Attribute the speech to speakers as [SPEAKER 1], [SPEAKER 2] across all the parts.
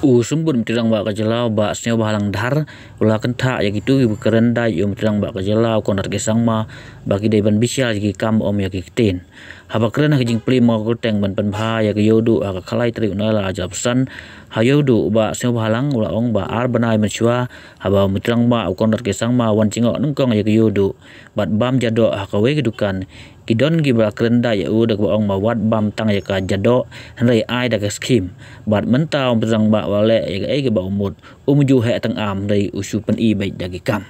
[SPEAKER 1] Sembun mtirang ba kajelau ba Sniawbhalang dhar ula kenta ya gitu ibu Kren Dait yo mtirang ba kajelau konar gesang ma bagi deban bisial gi kam om ya kiten haba Kren ha jing pli mo goteng ban penbha ya Iewduh ha khalai tri unala ajapsan ha Iewduh ba Sngap ula ong ba ar banai menchua haba mtirang ba konar gesang ma wan cingok nungkong ya Iewduh bat bam Jadoh ha kawe kedukan kidon gi ba Kren Dait ya udak ba ong ma wat bam tang ya ka Jadoh hanrai ai da skim bat mentau mtirang ba wale ya ba umut umuju he tang am dai usu pen I bai dagi kam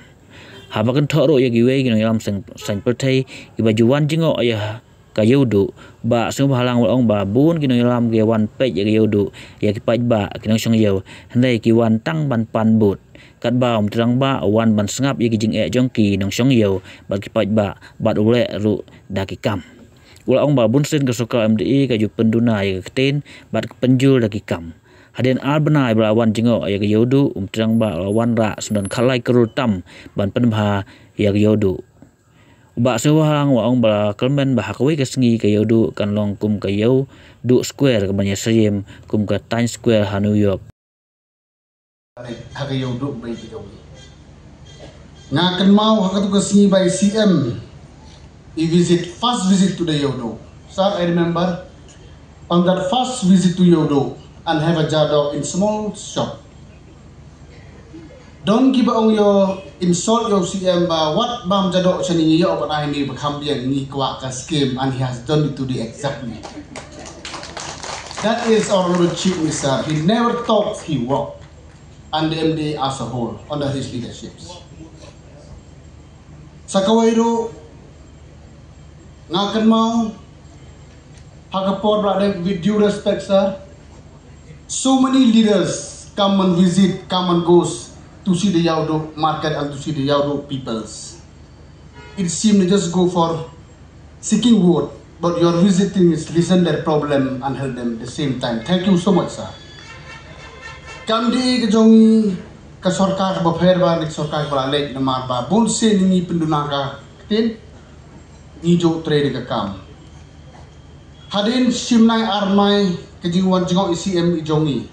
[SPEAKER 1] haba kan thoro ya Kiwei gi nang sang pertai gi ba juwan jingo ya ka Iewduh ba Sngaphalang ong ba bun gi nang ge wan pe ya Iewduh ya ki pai ba ki nang song yeu handai ki wan tang ban pan but kat ba mtrang ba wan ban Sngap ya ki Jingeh jong ki nang song yeu ba ki pai ba bat ule ru dagi kam ula ong ba bun sen ke soka MDI ka ju penduna ya keten bat penjul dagi kam Hadin albanai belawan jingok ya Iewduh mtrang ba lawan ra semdan khalai kerutam ban penbha ya Iewduh ba Sngaphalang wa ong ba kelmen ba hakwe ke sengi ke Iewduh kan long kum ke Iewduh square ke banya siem kum ke Times Square ha New York
[SPEAKER 2] ha ke Iewduh bai ke jogi nga kan mau ha tu ke sengi by CM first visit to the Iewduh. Sir, I remember on that first visit to Iewduh and have a Jadoh in small shop. Don't give on your insult your CM what bam Jadoh chani yo but I ni bakhambian ni kwa ka scheme and he has done it to the exactly. That is our Lord Chief Minister. He never thought he walked and the MD as a whole under his leaderships. Sakawairo ngakan mau hakapor brother with due respect sir. So many leaders come and visit, come and goes to see the Iewduh market and to see the Iewduh peoples. It seems they just go for seeking vote, but your visiting is listen their problem and help them at the same time. Thank you so much, sir. Kam di ke jongi ke sarkar ba pher ba nik sarkar ba lek na mar ba bon se ni penduna ka tin ni jo trade ka kam. Hadin simnai armai kejingwan jingok ICM ijongi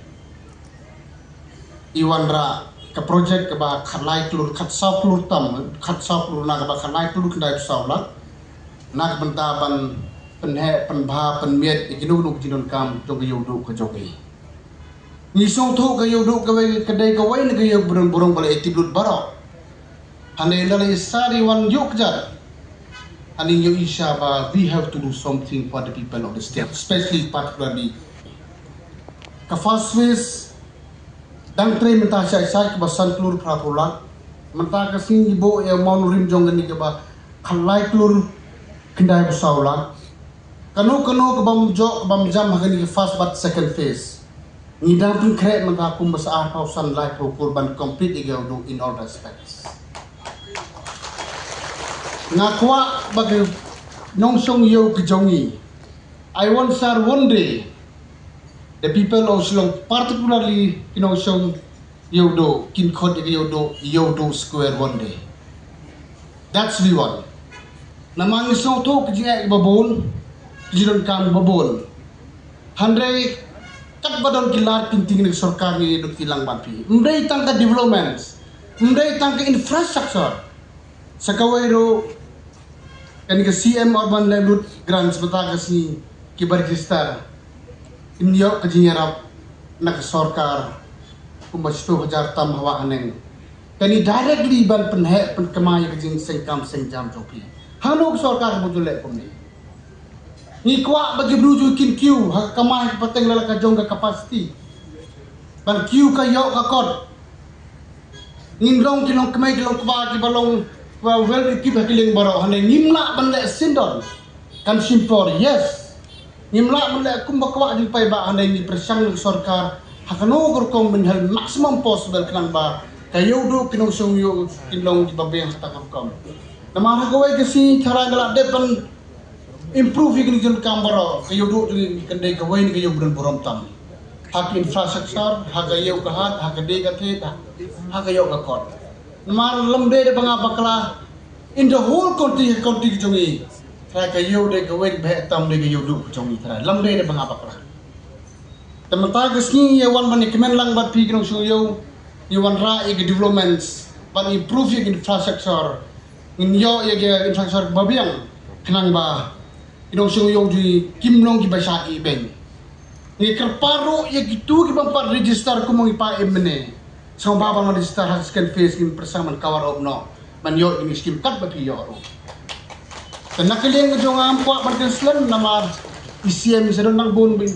[SPEAKER 2] iwan ra ke project ke ba khalai klur khatsa klur tam khatsa klur na ke ba khalai klur kendai saula nak bentaban penhe penbha penmiet ijinu nuk jinon kam jong Iewduh ke jogi ni song thu ke Iewduh ke kedai ke wai ne ke burung bala etiblut barok hane ndale sari wan yuk jat ani yo isha ba we have to do something for the people of the state, especially particularly ka first phase dang tre menta sai ke basan klur prapulat menta ka sing ibo e mon rim jong ni ke ba khalai klur kendai busaula kanu ke bam jam ha ni first but second phase ni dang pun kre menta kum basa pausan lai kurban complete Iewduh in all respects ngakwa bagi nongsong yo kejongi. I want sir one day the people of Shillong, particularly nongsong Iewduh, kin khod Iewduh square one day. That's we want. Namang isong to kejingek babon, kejiron kam babon. Handai kat badon kilar pinting nek sarkar ni duk tilang bapi. Mdai tangka developments, mdai tangka infrastructure. Sakawairo kan ke CM urban livelihood grants bata kasi ki register inyo ke jingerap nak sarkar kumbasto hajar tam hawa aneng kani directly ban penhe pen kemai ke jing sengkam sengjam jopi hanok sarkar bujule komni ni kwa bagi bruju kin queue ha kemai pateng lala ka jong ka capacity ban queue ka yo ka kod ningrong kilong kemai kilong kwa ki balong well equipped hakiling baro hane nimla bande sindon kan simpor yes nimla bande kumbakwa di pai ba hane ni persang ng sarkar hakano gorkong menhal maximum possible kanang ba Iewduh kinong song yo kinong di babeng takam kam namara gawai kasi cara galak depan improve yung jon kambaro Iewduh di kendai gawai ni kayo buron borom tam hak infrastructure hak ayo kahat hak de gathe hak ayo kakot Namar lamde de banga bakla in the whole country jongi tra ka yo de ka wen be tam de yo du jongi tra lamde de banga bakla Tematagas ni yawan manikemen lang bat pi kinong suyo yawan ra ya developments ban improve ya infrastructure in yo ya infrastructure babiang kenang ba kinong suyo di kimlong ki basa iben ni kerparo ya gitu ki bang par register ko mong ipa emne so baba man register hasken face kin persaman kawar obno man yo ini skim kat ba pi yo dan nakaliang jong ampo man slan nama ICM sedon nang bon bin